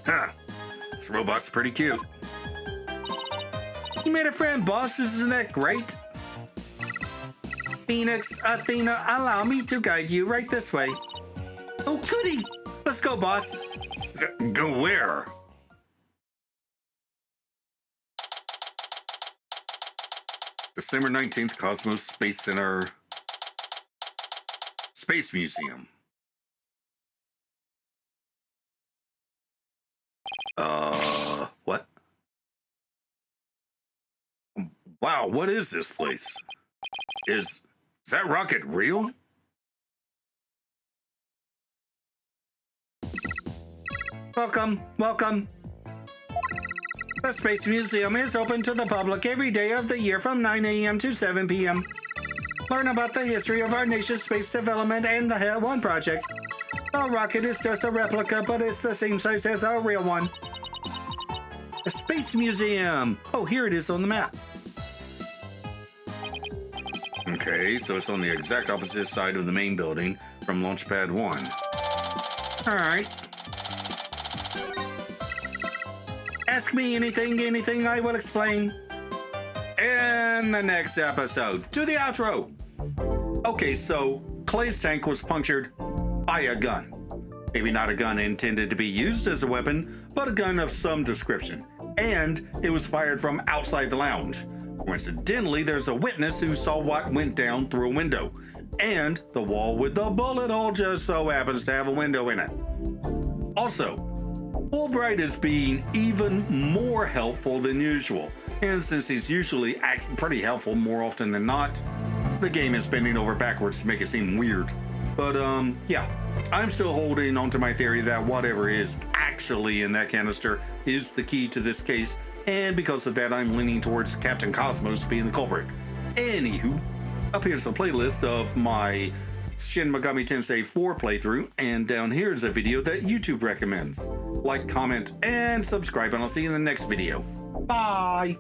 Huh. This robot's pretty cute. You made a friend, boss. Isn't that great? Phoenix, Athena, allow me to guide you right this way. Oh, goody. Let's go, boss. Go where? December 19th, Cosmos Space Center Space Museum. What? Wow, what is this place? Is that rocket real? Welcome, welcome. The Space Museum is open to the public every day of the year from 9 a.m. to 7 p.m. Learn about the history of our nation's space development and the Hell 1 project. The rocket is just a replica, but it's the same size as our real one. The Space Museum. Oh, here it is on the map. Okay, so it's on the exact opposite side of the main building from Launchpad 1. All right. Ask me anything, I will explain. In the next episode, to the outro. Okay, so Clay's tank was punctured by a gun. Maybe not a gun intended to be used as a weapon, but a gun of some description. And it was fired from outside the lounge. Coincidentally, there's a witness who saw what went down through a window. And the wall with the bullet hole just so happens to have a window in it. Also, Fulbright is being even more helpful than usual. And since he's usually acting pretty helpful more often than not, the game is bending over backwards to make it seem weird. But yeah, I'm still holding on to my theory that whatever is actually in that canister is the key to this case, and because of that, I'm leaning towards Captain Cosmos being the culprit. Anywho, up here's a playlist of my Shin Megami Tensei 4 playthrough, and down here is a video that YouTube recommends. Like, comment, and subscribe, and I'll see you in the next video. Bye!